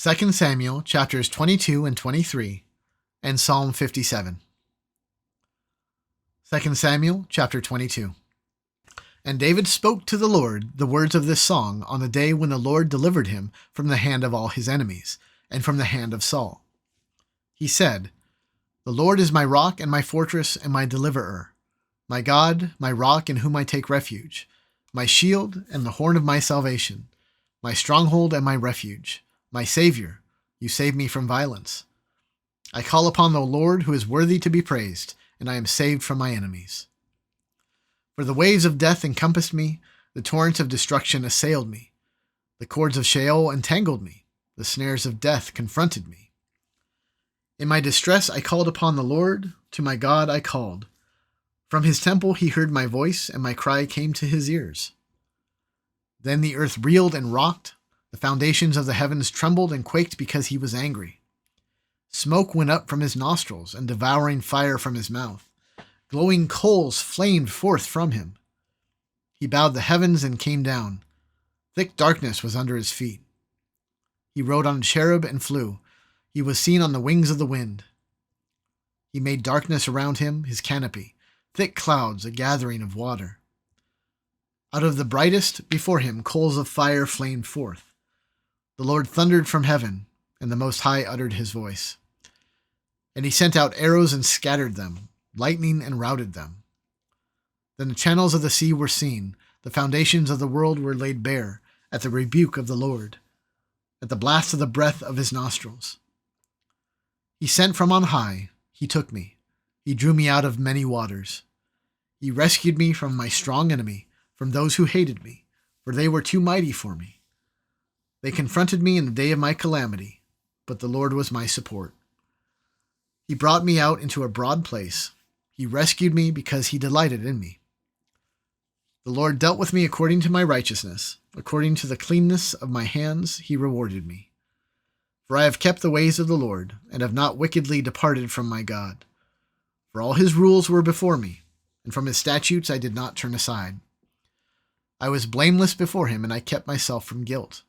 2 Samuel chapters 22 and 23, and Psalm 57. 2 Samuel chapter 22. And David spoke to the Lord the words of this song on the day when the Lord delivered him from the hand of all his enemies, and from the hand of Saul. He said, "The Lord is my rock and my fortress and my deliverer, my God, my rock in whom I take refuge, my shield and the horn of my salvation, my stronghold and my refuge, my Savior, you save me from violence. I call upon the Lord who is worthy to be praised, and I am saved from my enemies. For the waves of death encompassed me, the torrents of destruction assailed me. The cords of Sheol entangled me, the snares of death confronted me. In my distress I called upon the Lord, to my God I called. From his temple he heard my voice, and my cry came to his ears. Then the earth reeled and rocked, the foundations of the heavens trembled and quaked because he was angry. Smoke went up from his nostrils, and devouring fire from his mouth. Glowing coals flamed forth from him. He bowed the heavens and came down. Thick darkness was under his feet. He rode on a cherub and flew. He was seen on the wings of the wind. He made darkness around him, his canopy, thick clouds, a gathering of water. Out of the brightest before him coals of fire flamed forth. The Lord thundered from heaven, and the Most High uttered his voice. And he sent out arrows and scattered them, lightning and routed them. Then the channels of the sea were seen, the foundations of the world were laid bare, at the rebuke of the Lord, at the blast of the breath of his nostrils. He sent from on high, he took me, he drew me out of many waters. He rescued me from my strong enemy, from those who hated me, for they were too mighty for me. They confronted me in the day of my calamity, but the Lord was my support. He brought me out into a broad place. He rescued me because he delighted in me. The Lord dealt with me according to my righteousness. According to the cleanness of my hands, he rewarded me. For I have kept the ways of the Lord, and have not wickedly departed from my God. For all his rules were before me, and from his statutes I did not turn aside. I was blameless before him, and I kept myself from guilt.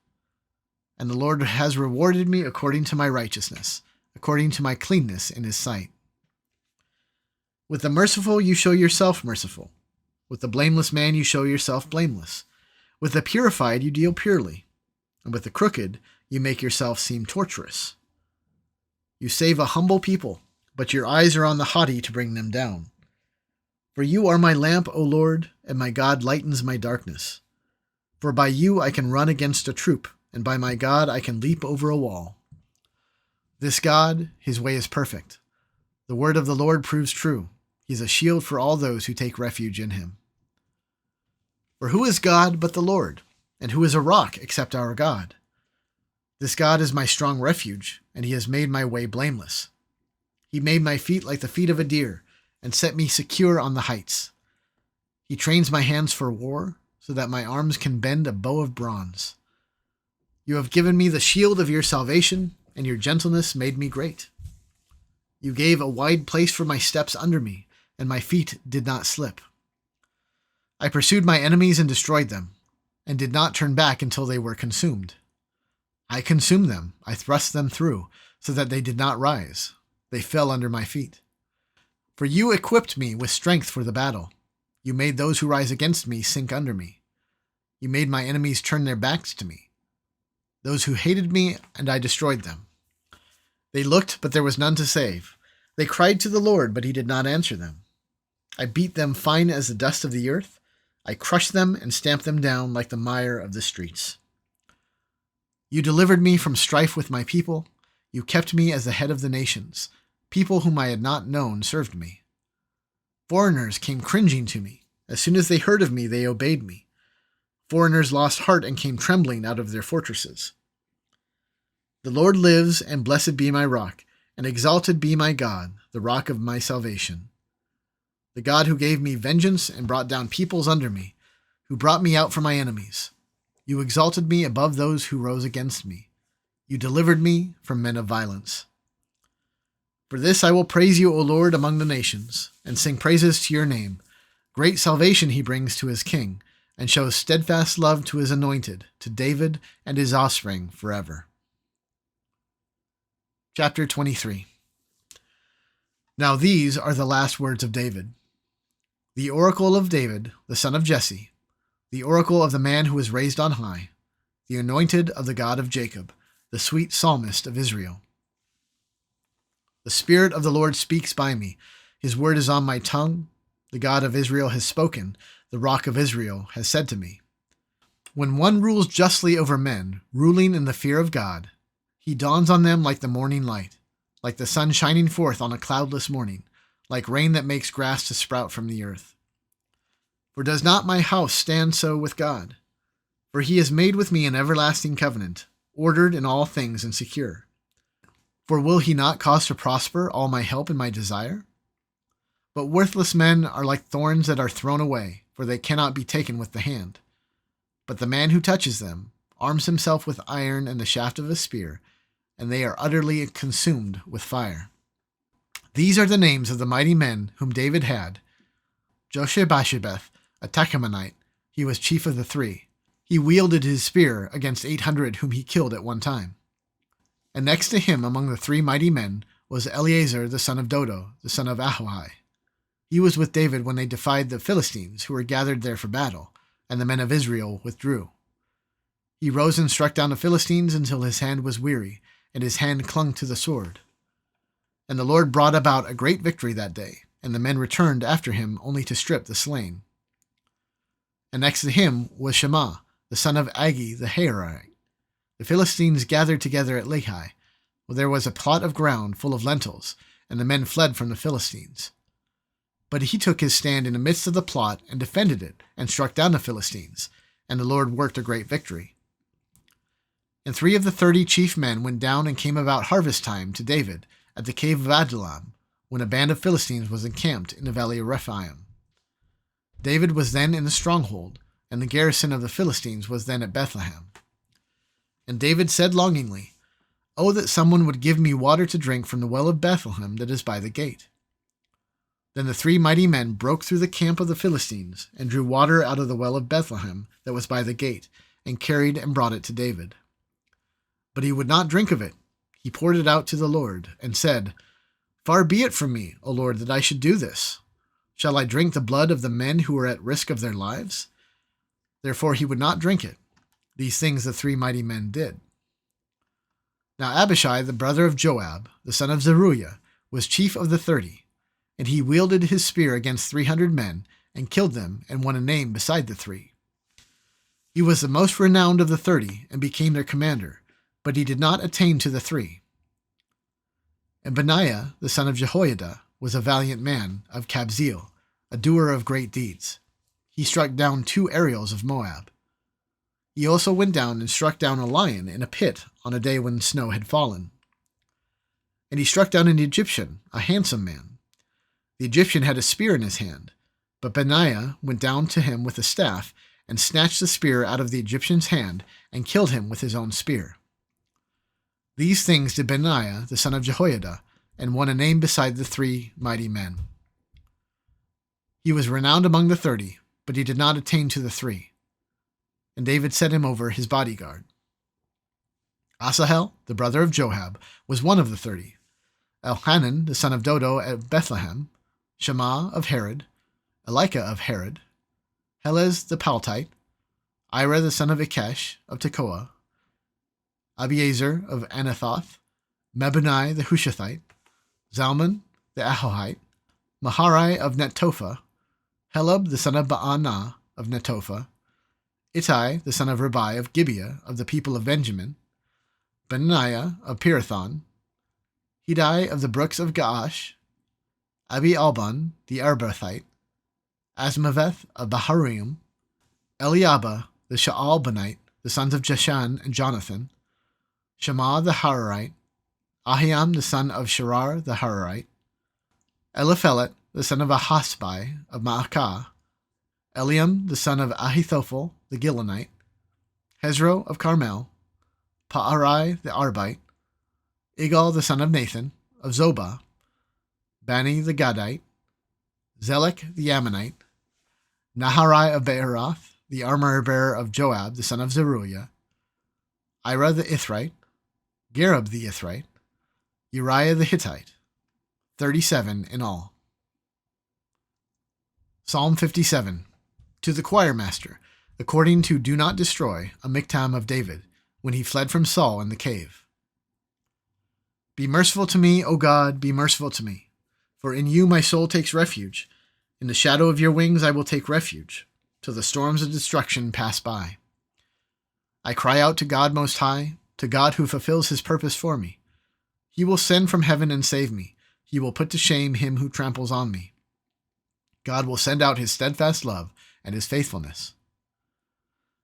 And the Lord has rewarded me according to my righteousness, according to my cleanness in his sight. With the merciful you show yourself merciful. With the blameless man you show yourself blameless. With the purified you deal purely. And with the crooked you make yourself seem tortuous. You save a humble people, but your eyes are on the haughty to bring them down. For you are my lamp, O Lord, and my God lightens my darkness. For by you I can run against a troop, and by my God I can leap over a wall. This God, his way is perfect. The word of the Lord proves true. He is a shield for all those who take refuge in him. For who is God but the Lord? And who is a rock except our God? This God is my strong refuge, and he has made my way blameless. He made my feet like the feet of a deer, and set me secure on the heights. He trains my hands for war, so that my arms can bend a bow of bronze. You have given me the shield of your salvation, and your gentleness made me great. You gave a wide place for my steps under me, and my feet did not slip. I pursued my enemies and destroyed them, and did not turn back until they were consumed. I consumed them, I thrust them through, so that they did not rise. They fell under my feet. For you equipped me with strength for the battle. You made those who rise against me sink under me. You made my enemies turn their backs to me. Those who hated me, and I destroyed them. They looked, but there was none to save. They cried to the Lord, but he did not answer them. I beat them fine as the dust of the earth. I crushed them and stamped them down like the mire of the streets. You delivered me from strife with my people. You kept me as the head of the nations. People whom I had not known served me. Foreigners came cringing to me. As soon as they heard of me, they obeyed me. Foreigners lost heart and came trembling out of their fortresses. The Lord lives, and blessed be my rock, and exalted be my God, the rock of my salvation. The God who gave me vengeance and brought down peoples under me, who brought me out from my enemies. You exalted me above those who rose against me. You delivered me from men of violence. For this I will praise you, O Lord, among the nations, and sing praises to your name. Great salvation he brings to his king, and shows steadfast love to his anointed, to David and his offspring forever. Chapter 23. Now these are the last words of David. The oracle of David, the son of Jesse, the oracle of the man who was raised on high, the anointed of the God of Jacob, the sweet psalmist of Israel. The Spirit of the Lord speaks by me. His word is on my tongue. The God of Israel has spoken. The Rock of Israel has said to me. When one rules justly over men, ruling in the fear of God, he dawns on them like the morning light, like the sun shining forth on a cloudless morning, like rain that makes grass to sprout from the earth. For does not my house stand so with God? For he has made with me an everlasting covenant, ordered in all things and secure. For will he not cause to prosper all my help and my desire? But worthless men are like thorns that are thrown away, for they cannot be taken with the hand. But the man who touches them arms himself with iron and the shaft of a spear, and they are utterly consumed with fire. These are the names of the mighty men whom David had. Josheb-Basshebeth, a Tachmonite, he was chief of the three. He wielded his spear against 800 whom he killed at one time. And next to him among the three mighty men was Eleazar the son of Dodo, the son of Ahohi. He was with David when they defied the Philistines who were gathered there for battle, and the men of Israel withdrew. He rose and struck down the Philistines until his hand was weary, and his hand clung to the sword. And the Lord brought about a great victory that day, and the men returned after him only to strip the slain. And next to him was Shammah, the son of Agi the Hararite. The Philistines gathered together at Lehi, where there was a plot of ground full of lentils, and the men fled from the Philistines. But he took his stand in the midst of the plot and defended it, and struck down the Philistines, and the Lord worked a great victory. And 3 of the 30 chief men went down and came about harvest time to David at the cave of Adullam, when a band of Philistines was encamped in the valley of Rephaim. David was then in the stronghold, and the garrison of the Philistines was then at Bethlehem. And David said longingly, "Oh, that someone would give me water to drink from the well of Bethlehem that is by the gate." Then the 3 mighty men broke through the camp of the Philistines, and drew water out of the well of Bethlehem that was by the gate, and carried and brought it to David. But he would not drink of it. He poured it out to the Lord, and said, "Far be it from me, O Lord, that I should do this. Shall I drink the blood of the men who are at risk of their lives?" Therefore he would not drink it. These things the 3 mighty men did. Now Abishai, the brother of Joab, the son of Zeruiah, was chief of the 30, and he wielded his spear against 300 men, and killed them, and won a name beside the 3. He was the most renowned of the 30, and became their commander, but he did not attain to the 3. And Benaiah, the son of Jehoiada, was a valiant man of Kabzeel, a doer of great deeds. He struck down 2 Ariels of Moab. He also went down and struck down a lion in a pit on a day when snow had fallen. And he struck down an Egyptian, a handsome man. The Egyptian had a spear in his hand, but Benaiah went down to him with a staff, and snatched the spear out of the Egyptian's hand, and killed him with his own spear. These things did Benaiah, the son of Jehoiada, and won a name beside the 3 mighty men. He was renowned among the 30, but he did not attain to the 3. And David set him over his bodyguard. Asahel, the brother of Joab, was one of the 30. Elhanan, the son of Dodo at Bethlehem, Shammah of Herod, Elika of Herod, Helez the Paltite, Ira the son of Ikesh of Tekoa, Abiezer of Anathoth, Mebunai the Hushathite, Zalman the Ahohite, Maharai of Netophah, Helab the son of Baanah of Netophah, Ittai the son of Ribai of Gibeah of the people of Benjamin, Benaiah of Pirathon, Hiddai of the brooks of Gaash, Abi-Alban the Arbathite, Asmaveth of Baharim, Eliabah the Shaalbanite, the sons of Jeshan and Jonathan, Shammah the Hararite, Ahiam the son of Sharar the Hararite, Eliphelet the son of Ahasbai of Maacah, Eliam the son of Ahithophel the Gilonite, Hezro of Carmel, Paarai the Arbite, Igal the son of Nathan of Zobah, Bani the Gadite, Zelek the Ammonite, Naharai of Beeroth, the armor-bearer of Joab the son of Zeruiah, Ira the Ithrite, Gareb the Ithrite, Uriah the Hittite. 37 in all. Psalm 57. To the choir master, according to Do Not Destroy, a miktam of David, when he fled from Saul in the cave. Be merciful to me, O God, be merciful to me. For in you my soul takes refuge. In the shadow of your wings I will take refuge, till the storms of destruction pass by. I cry out to God Most High, to God who fulfills his purpose for me. He will send from heaven and save me. He will put to shame him who tramples on me. God will send out his steadfast love and his faithfulness.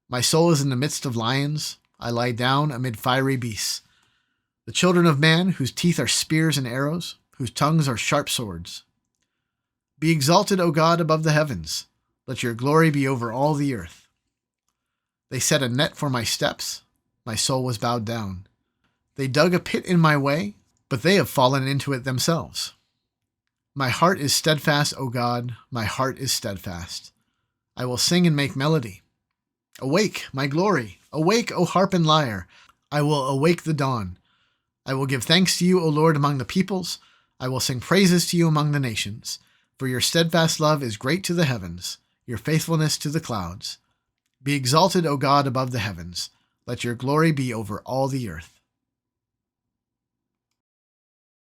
My soul is in the midst of lions. I lie down amid fiery beasts. The children of man, whose teeth are spears and arrows, whose tongues are sharp swords. Be exalted, O God, above the heavens. Let your glory be over all the earth. They set a net for my steps. My soul was bowed down. They dug a pit in my way, but they have fallen into it themselves. My heart is steadfast, O God, my heart is steadfast. I will sing and make melody. Awake, my glory! Awake, O harp and lyre! I will awake the dawn. I will give thanks to you, O Lord, among the peoples. I will sing praises to you among the nations. For your steadfast love is great to the heavens, your faithfulness to the clouds. Be exalted, O God, above the heavens. Let your glory be over all the earth.